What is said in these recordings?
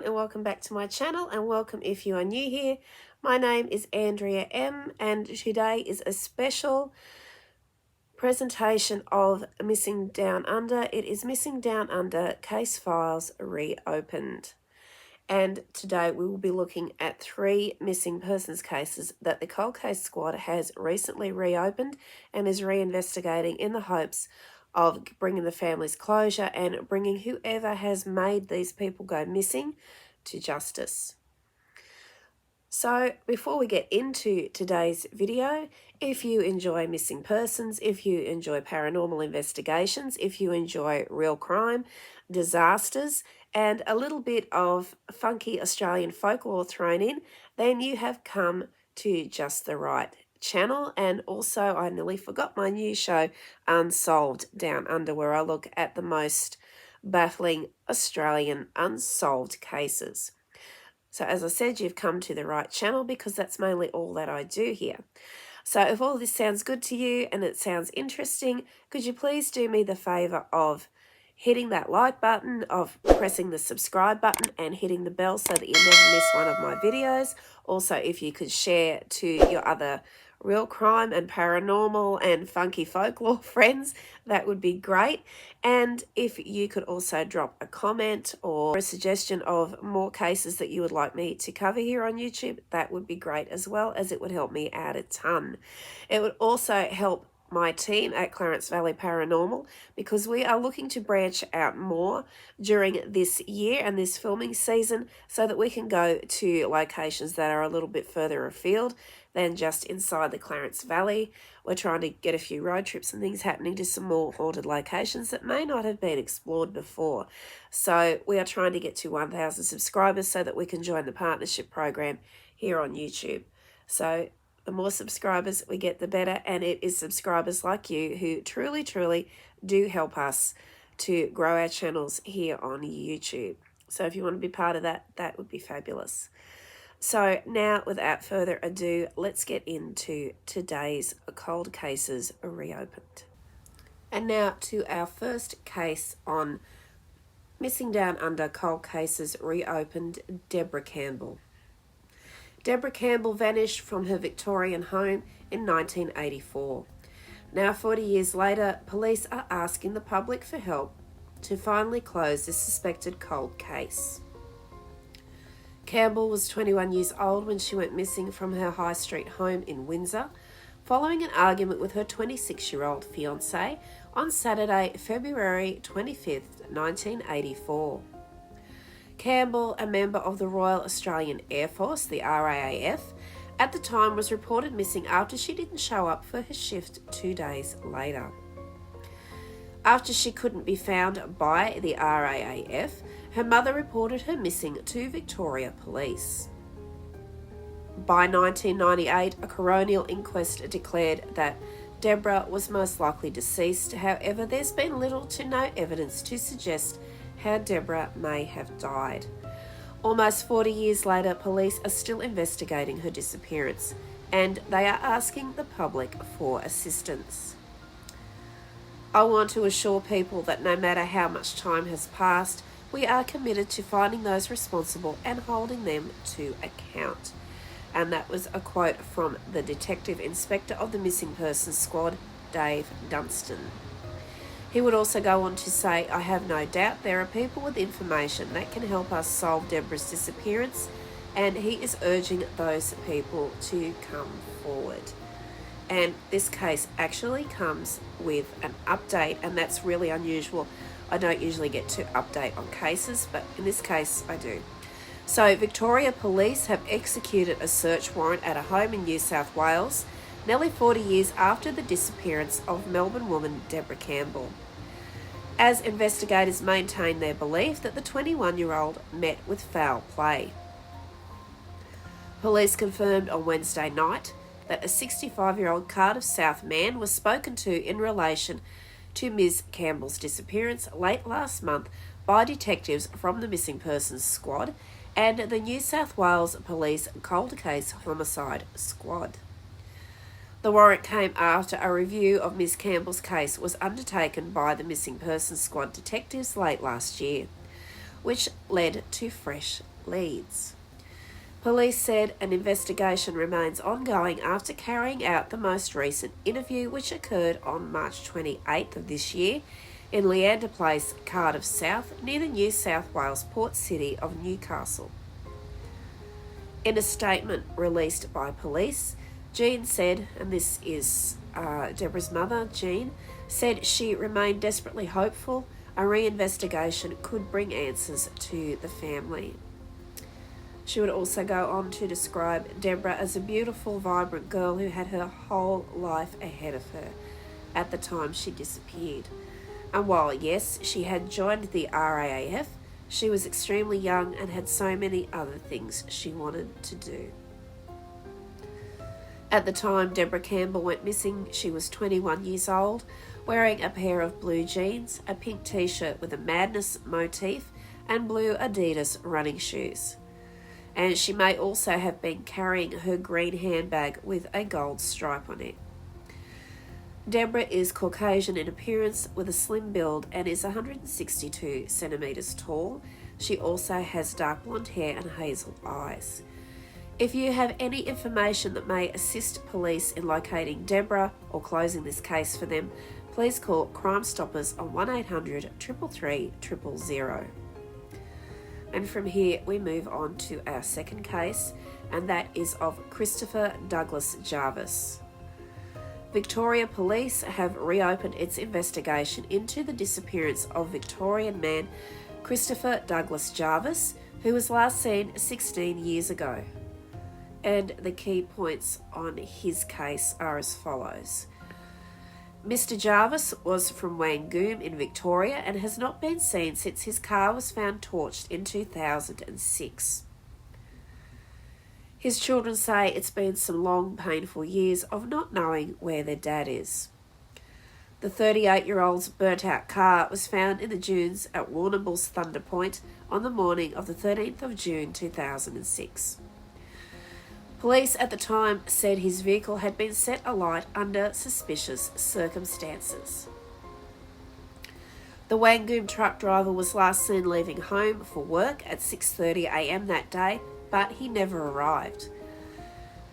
everyone, and welcome back to my channel, and welcome if you are new here. My name is Andrea M, and today is a special presentation of Missing Down Under. It is Missing Down Under Case Files Reopened. And today we will be looking at 3 missing persons cases that the Cold Case Squad has recently reopened and is reinvestigating in the hopes of bringing the families closure and bringing whoever has made these people go missing to justice. So before we get into today's video, if you enjoy missing persons, if you enjoy paranormal investigations, if you enjoy real crime, disasters, and a little bit of funky Australian folklore thrown in, then you have come to just the right channel. And also, I nearly forgot my new show, Unsolved Down Under, where I look at the most baffling Australian unsolved cases. So as I said, you've come to the right channel because that's mainly all that I do here. So if all this sounds good to you and it sounds interesting, could you please do me the favour of hitting that like button, of pressing the subscribe button and hitting the bell so that you never miss one of my videos. Also, if you could share to your other real crime and paranormal and funky folklore friends, that would be great. And if you could also drop a comment or a suggestion of more cases that you would like me to cover here on YouTube, that would be great as well, as it would help me out a ton. It would also help my team at Clarence Valley Paranormal, because we are looking to branch out more during this year and this filming season so that we can go to locations that are a little bit further afield than just inside the Clarence Valley. We're trying to get a few road trips and things happening to some more haunted locations that may not have been explored before. So we are trying to get to 1,000 subscribers so that we can join the partnership program here on YouTube. So the more subscribers we get, the better, and it is subscribers like you who truly, truly do help us to grow our channels here on YouTube. So if you want to be part of that, that would be fabulous. So now, without further ado, let's get into today's Cold Cases Reopened. And now to our first case on Missing Down Under Cold Cases Reopened, Deborah Campbell. Deborah Campbell vanished from her Victorian home in 1984. Now, 40 years later, police are asking the public for help to finally close this suspected cold case. Campbell was 21 years old when she went missing from her High Street home in Windsor, following an argument with her 26-year-old fiancé on Saturday, February 25, 1984. Campbell, a member of the Royal Australian Air Force, the RAAF, at the time was reported missing after she didn't show up for her shift 2 days later. After she couldn't be found by the RAAF, her mother reported her missing to Victoria Police. By 1998, a coronial inquest declared that Deborah was most likely deceased. However, there's been little to no evidence to suggest how Deborah may have died. Almost 40 years later, police are still investigating her disappearance, and they are asking the public for assistance. I want to assure people that no matter how much time has passed, we are committed to finding those responsible and holding them to account. And that was a quote from the Detective Inspector of the Missing Persons Squad, Dave Dunstan. He would also go on to say, I have no doubt there are people with information that can help us solve Deborah's disappearance, and he is urging those people to come forward. And this case actually comes with an update, and that's really unusual. I don't usually get to update on cases, but in this case I do. So Victoria Police have executed a search warrant at a home in New South Wales, nearly 40 years after the disappearance of Melbourne woman Deborah Campbell, as investigators maintain their belief that the 21-year-old met with foul play. Police confirmed on Wednesday night that a 65-year-old Cardiff South man was spoken to in relation to Ms. Campbell's disappearance late last month by detectives from the Missing Persons Squad and the New South Wales Police Cold Case Homicide Squad. The warrant came after a review of Ms. Campbell's case was undertaken by the Missing Persons Squad detectives late last year, which led to fresh leads. Police said an investigation remains ongoing after carrying out the most recent interview, which occurred on March 28th of this year in Leander Place, Cardiff South, near the New South Wales port city of Newcastle. In a statement released by police, Jean said, and this is Deborah's mother, Jean, said she remained desperately hopeful a reinvestigation could bring answers to the family. She would also go on to describe Deborah as a beautiful, vibrant girl who had her whole life ahead of her at the time she disappeared. And while, yes, she had joined the RAAF, she was extremely young and had so many other things she wanted to do. At the time Deborah Campbell went missing, she was 21 years old, wearing a pair of blue jeans, a pink t-shirt with a madness motif, and blue Adidas running shoes. And she may also have been carrying her green handbag with a gold stripe on it. Deborah is Caucasian in appearance with a slim build and is 162 centimetres tall. She also has dark blonde hair and hazel eyes. If you have any information that may assist police in locating Deborah or closing this case for them, please call Crime Stoppers on 1800 333 000. And from here we move on to our second case, and that is of Christopher Douglas Jarvis. Victoria Police have reopened its investigation into the disappearance of Victorian man Christopher Douglas Jarvis, who was last seen 16 years ago. And the key points on his case are as follows. Mr. Jarvis was from Wangoom in Victoria and has not been seen since his car was found torched in 2006. His children say it's been some long, painful years of not knowing where their dad is. The 38-year-old's burnt-out car was found in the dunes at Warrnambool's Thunder Point on the morning of the 13th of June 2006. Police at the time said his vehicle had been set alight under suspicious circumstances. The Wangoom truck driver was last seen leaving home for work at 6:30 a.m. that day, but he never arrived.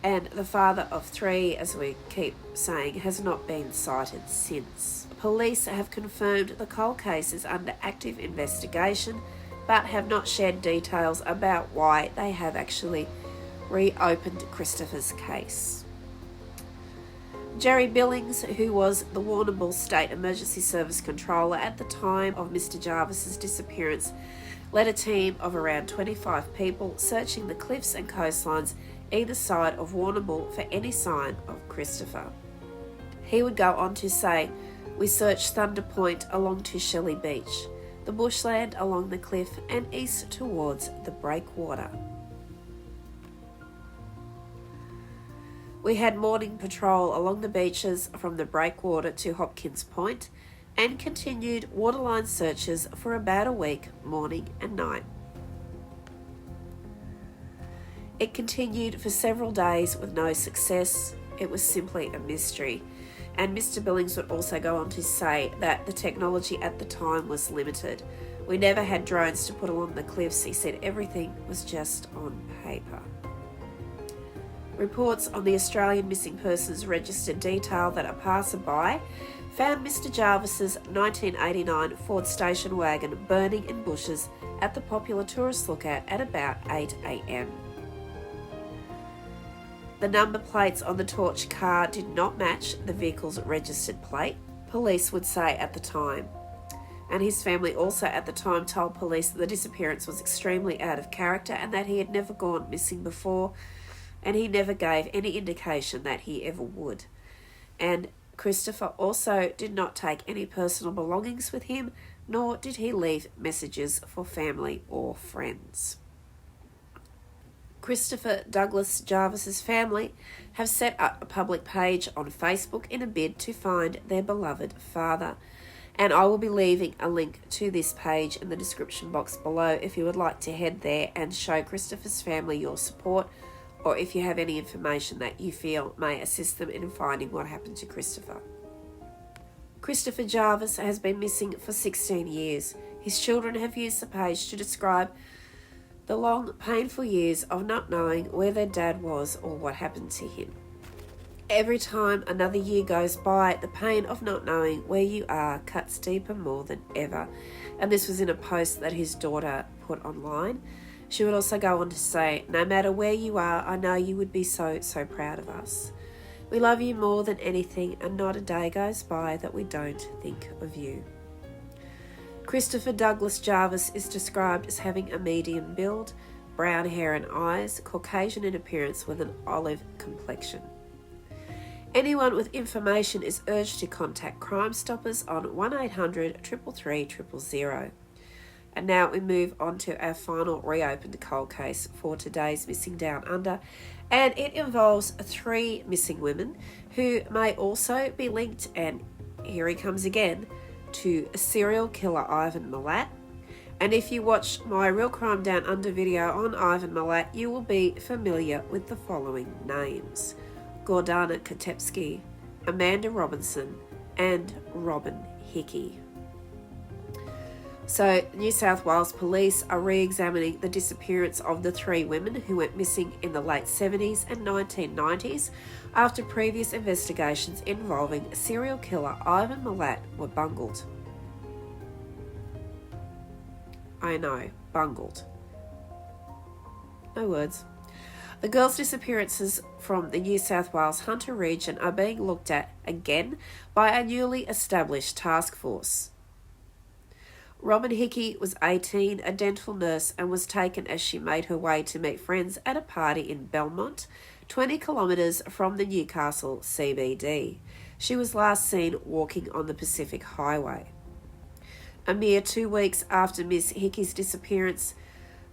And the father of three, as we keep saying, has not been sighted since. Police have confirmed the cold case is under active investigation, but have not shared details about why they have actually reopened Christopher's case. Jerry Billings, who was the Warrnambool State Emergency Service Controller at the time of Mr. Jarvis's disappearance, led a team of around 25 people searching the cliffs and coastlines either side of Warrnambool for any sign of Christopher. He would go on to say, "We searched Thunder Point along to Shelley Beach, the bushland along the cliff and east towards the breakwater. We had morning patrol along the beaches from the breakwater to Hopkins Point and continued waterline searches for about a week, morning and night. It continued for several days with no success. It was simply a mystery." And Mr. Billings would also go on to say that the technology at the time was limited. "We never had drones to put along the cliffs." He said everything was just on paper. Reports on the Australian Missing Persons Register detail that a passerby found Mr. Jarvis's 1989 Ford station wagon burning in bushes at the popular tourist lookout at about 8 a.m. The number plates on the torched car did not match the vehicle's registered plate, police would say at the time. And his family also at the time told police that the disappearance was extremely out of character and that he had never gone missing before, and he never gave any indication that he ever would. And Christopher also did not take any personal belongings with him, nor did he leave messages for family or friends. Christopher Douglas Jarvis's family have set up a public page on Facebook in a bid to find their beloved father, and I will be leaving a link to this page in the description box below if you would like to head there and show Christopher's family your support, or if you have any information that you feel may assist them in finding what happened to Christopher. Christopher Jarvis has been missing for 16 years. His children have used the page to describe The long, painful years of not knowing where their dad was or what happened to him. Every time another year goes by, the pain of not knowing where you are cuts deeper more than ever. And this was in a post that his daughter put online. She would also go on to say, no matter where you are, I know you would be so proud of us. We love you more than anything, and not a day goes by that we don't think of you. Christopher Douglas Jarvis is described as having a medium build, brown hair and eyes, Caucasian in appearance with an olive complexion. Anyone with information is urged to contact Crime Stoppers on 1-800-333-000. And now we move on to our final reopened cold case for today's Missing Down Under, and it involves 3 missing women who may also be linked, and here he comes again, to serial killer Ivan Milat. And if you watch my Real Crime Down Under video on Ivan Milat, you will be familiar with the following names: Gordana Katepsky, Amanda Robinson, and Robin Hickey. So, New South Wales Police are re-examining the disappearance of the 3 women who went missing in the late 70s and 1990s after previous investigations involving serial killer Ivan Milat were bungled. I know, bungled. No words. The girls' disappearances from the New South Wales Hunter region are being looked at again by a newly established task force. Robin Hickey was 18, a dental nurse, and was taken as she made her way to meet friends at a party in Belmont, 20 kilometres from the Newcastle CBD. She was last seen walking on the Pacific Highway. A mere 2 weeks after Miss Hickey's disappearance,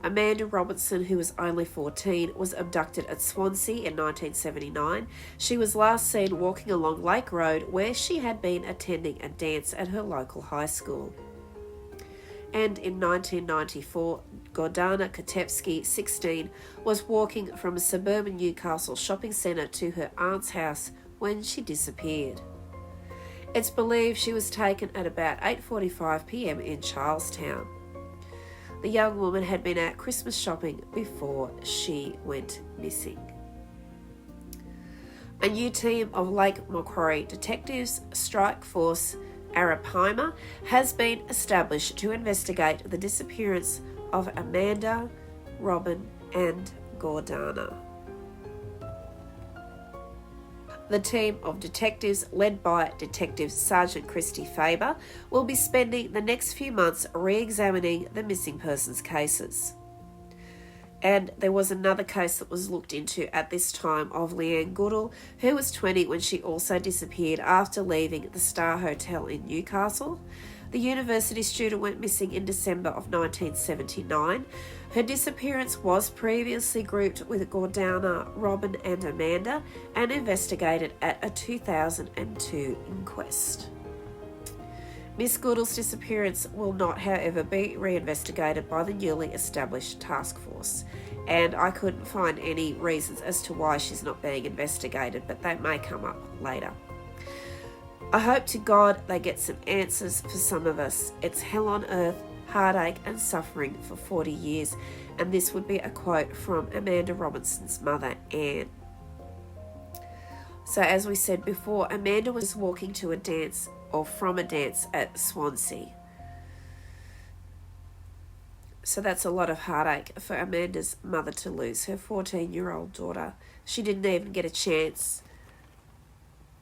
Amanda Robinson, who was only 14, was abducted at Swansea in 1979. She was last seen walking along Lake Road, where she had been attending a dance at her local high school. And in 1994, Gordana Katepsky, 16, was walking from a suburban Newcastle shopping centre to her aunt's house when she disappeared. It's believed she was taken at about 8:45 p.m. in Charlestown. The young woman had been out Christmas shopping before she went missing. A new team of Lake Macquarie detectives, Strike Force Arapaima, has been established to investigate the disappearance of Amanda, Robin, and Gordana. The team of detectives, led by Detective Sergeant Christy Faber, will be spending the next few months re-examining the missing persons cases. And there was another case that was looked into at this time of Leanne Goodall, who was 20 when she also disappeared after leaving the Star Hotel in Newcastle. The university student went missing in December of 1979. Her disappearance was previously grouped with Gordana, Robin and Amanda and investigated at a 2002 inquest. Miss Goodall's disappearance will not, however, be reinvestigated by the newly established task force, and I couldn't find any reasons as to why she's not being investigated, but they may come up later. I hope to God they get some answers for some of us. It's hell on earth, heartache and suffering for 40 years, and this would be a quote from Amanda Robinson's mother, Anne. So as we said before, Amanda was walking to a dance or from a dance at Swansea. So that's a lot of heartache for Amanda's mother to lose her 14-year-old daughter. She didn't even get a chance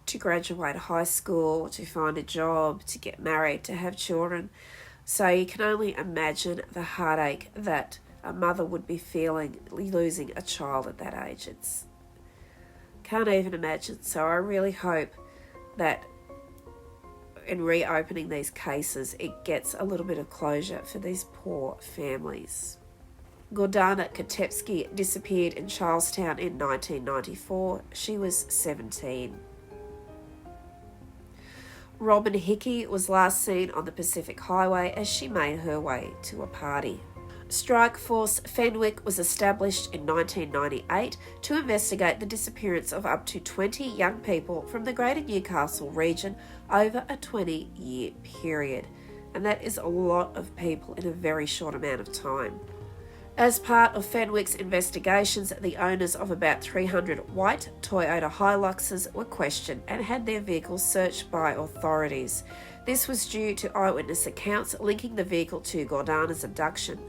to graduate high school, to find a job, to get married, to have children. So you can only imagine the heartache that a mother would be feeling losing a child at that age. Can't even imagine. So I really hope that in reopening these cases, it gets a little bit of closure for these poor families. Gordana Katepsky disappeared in Charlestown in 1994. She was 17. Robin Hickey was last seen on the Pacific Highway as she made her way to a party. Strike Force Fenwick was established in 1998 to investigate the disappearance of up to 20 young people from the Greater Newcastle region over a 20-year period. And that is a lot of people in a very short amount of time. As part of Fenwick's investigations, the owners of about 300 white Toyota Hiluxes were questioned and had their vehicles searched by authorities. This was due to eyewitness accounts linking the vehicle to Gordana's abduction.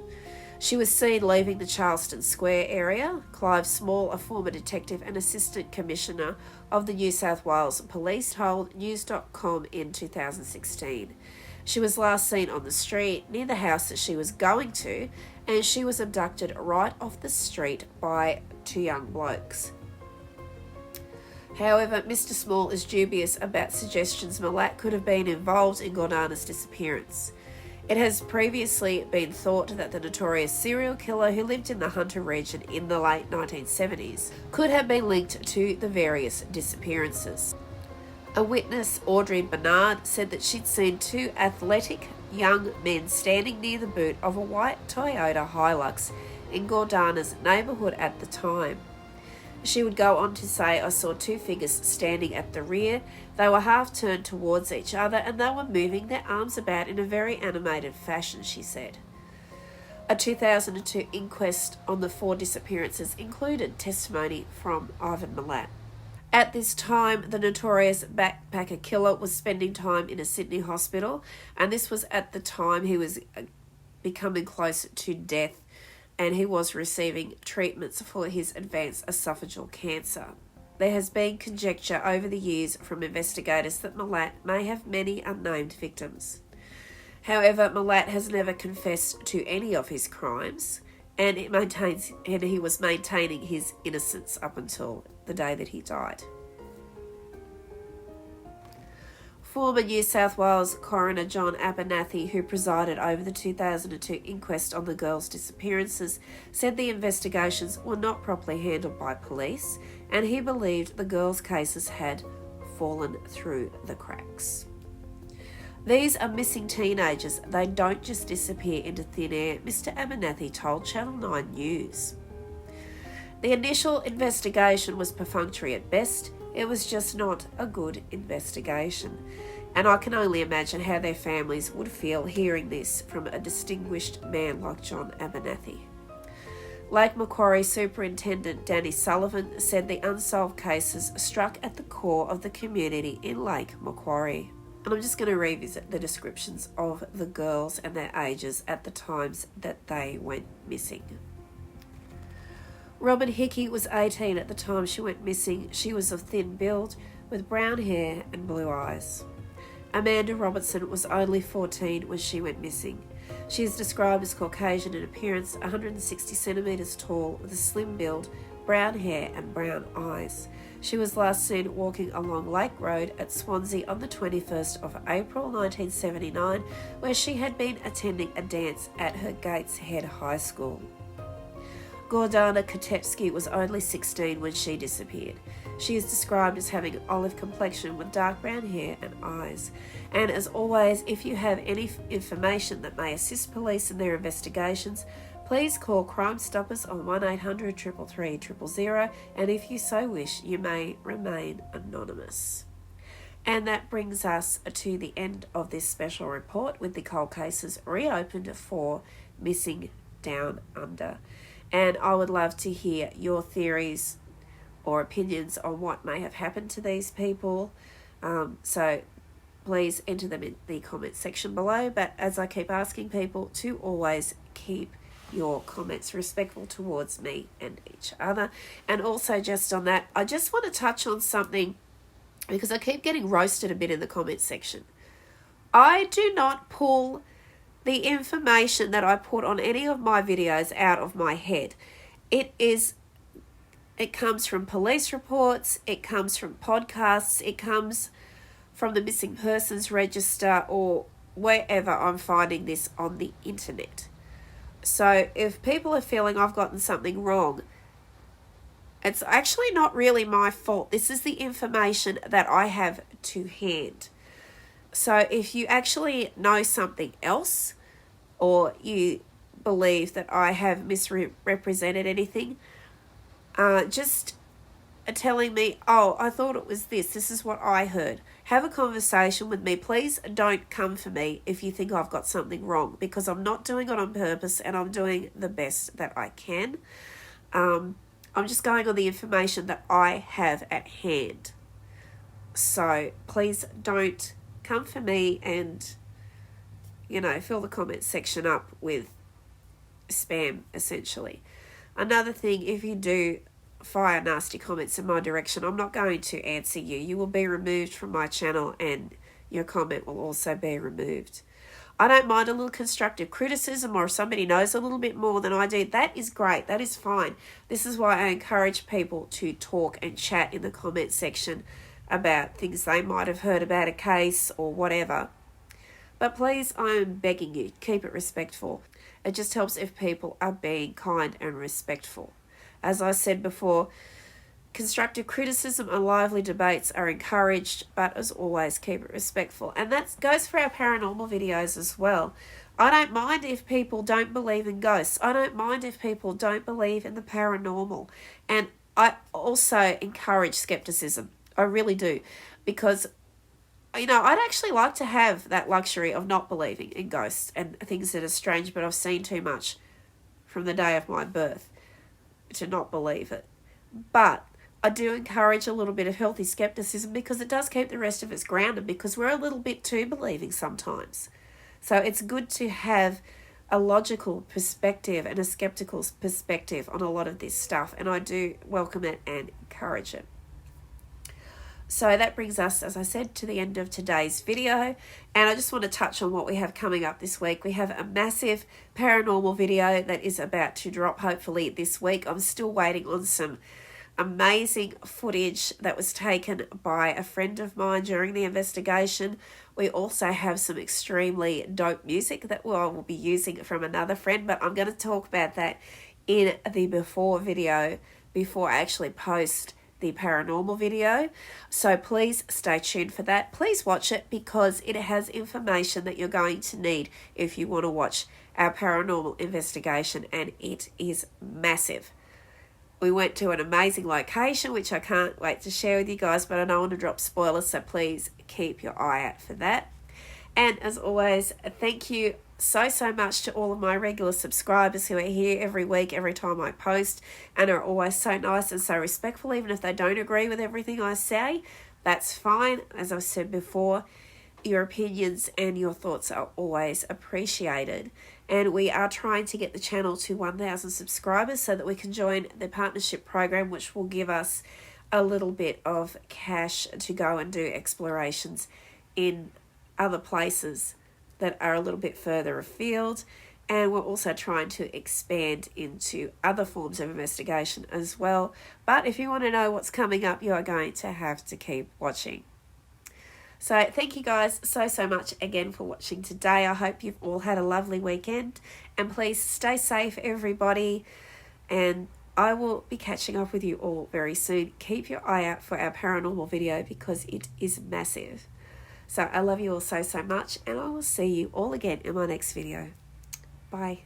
She was seen leaving the Charleston Square area. Clive Small, a former detective and assistant commissioner of the New South Wales Police, told News.com in 2016. She was last seen on the street near the house that she was going to, and she was abducted right off the street by two young blokes. However, Mr. Small is dubious about suggestions Milat could have been involved in Gordana's disappearance. It has previously been thought that the notorious serial killer who lived in the Hunter region in the late 1970s could have been linked to the various disappearances. A witness, Audrey Bernard, said that she'd seen two athletic young men standing near the boot of a white Toyota Hilux in Gordana's neighbourhood at the time. She would go on to say, "I saw two figures standing at the rear. They were half turned towards each other and they were moving their arms about in a very animated fashion," she said. A 2002 inquest on the four disappearances included testimony from Ivan Milat. At this time, the notorious backpacker killer was spending time in a Sydney hospital, and this was at the time he was becoming close to death, and he was receiving treatments for his advanced esophageal cancer. There has been conjecture over the years from investigators that Milat may have many unnamed victims. However, Milat has never confessed to any of his crimes, and he was maintaining his innocence up until the day that he died. Former New South Wales coroner John Abernathy, who presided over the 2002 inquest on the girls' disappearances, said the investigations were not properly handled by police, and he believed the girls' cases had fallen through the cracks. "These are missing teenagers. They don't just disappear into thin air," Mr. Abernathy told Channel 9 News. The initial investigation was perfunctory at best. It was just not a good investigation. And I can only imagine how their families would feel hearing this from a distinguished man like John Abernathy. Lake Macquarie Superintendent Danny Sullivan said the unsolved cases struck at the core of the community in Lake Macquarie. And I'm just going to revisit the descriptions of the girls and their ages at the times that they went missing. Robin Hickey was 18 at the time she went missing. She was of thin build, with brown hair and blue eyes. Amanda Robertson was only 14 when she went missing. She is described as Caucasian in appearance, 160 centimetres tall, with a slim build, brown hair and brown eyes. She was last seen walking along Lake Road at Swansea on the 21st of April 1979, where she had been attending a dance at her Gateshead High School. Gordana Katepsky was only 16 when she disappeared. She is described as having olive complexion with dark brown hair and eyes. And as always, if you have any information that may assist police in their investigations, please call Crime Stoppers on 1800 333 000, and if you so wish, you may remain anonymous. And that brings us to the end of this special report, with the cold cases reopened for Missing Down Under. And I would love to hear your theories or opinions on what may have happened to these people. So please enter them in the comment section below. But as I keep asking people to always keep your comments respectful towards me and each other. And also, just on that, I just want to touch on something, because I keep getting roasted a bit in the comment section. I do not pull the information that I put on any of my videos out of my head. It comes from police reports, it comes from podcasts, it comes from the Missing Persons Register, or wherever I'm finding this on the internet. So if people are feeling I've gotten something wrong, it's actually not really my fault. This is the information that I have to hand. So if you actually know something else, or you believe that I have misrepresented anything, just telling me, "Oh, I thought it was this. This is what I heard." have a conversation with me. Please don't come for me if you think I've got something wrong, because I'm not doing it on purpose and I'm doing the best that I can. I'm just going on the information that I have at hand. So please don't come for me and, fill the comment section up with spam, essentially. Another thing, if you do fire nasty comments in my direction, I'm not going to answer you. You will be removed from my channel and your comment will also be removed. I don't mind a little constructive criticism, or if somebody knows a little bit more than I do, that is great. That is fine. This is why I encourage people to talk and chat in the comment section about things they might have heard about a case or whatever. But please, I am begging you, keep it respectful. It just helps if people are being kind and respectful. As I said before, constructive criticism and lively debates are encouraged, but as always, keep it respectful. And that goes for our paranormal videos as well. I don't mind if people don't believe in ghosts. I don't mind if people don't believe in the paranormal. And I also encourage skepticism. I really do. Because, I'd actually like to have that luxury of not believing in ghosts and things that are strange, but I've seen too much from the day of my birth to not believe it. But I do encourage a little bit of healthy skepticism, because it does keep the rest of us grounded, because we're a little bit too believing sometimes. So it's good to have a logical perspective and a skeptical perspective on a lot of this stuff, and I do welcome it and encourage it. So that brings us, as I said, to the end of today's video. And I just want to touch on what we have coming up this week. We have a massive paranormal video that is about to drop, hopefully, this week. I'm still waiting on some amazing footage that was taken by a friend of mine during the investigation. We also have some extremely dope music that I will be using from another friend, but I'm going to talk about that in the before video before I actually post the paranormal video. So please stay tuned for that. Please watch it, because it has information that you're going to need if you want to watch our paranormal investigation, and it is massive. We went to an amazing location, which I can't wait to share with you guys, but I don't want to drop spoilers, so please keep your eye out for that. And as always, thank you so much to all of my regular subscribers who are here every week, every time I post, and are always so nice and so respectful. Even if they don't agree with everything I say, that's fine. As I've said before, your opinions and your thoughts are always appreciated. And we are trying to get the channel to 1,000 subscribers so that we can join the partnership program, which will give us a little bit of cash to go and do explorations in other places that are a little bit further afield. And we're also trying to expand into other forms of investigation as well. But if you want to know what's coming up, you are going to have to keep watching. So thank you guys so much again for watching today. I hope you've all had a lovely weekend, and please stay safe, everybody, and I will be catching up with you all very soon. Keep your eye out for our paranormal video, because it is massive. So I love you all so much, and I will see you all again in my next video. Bye.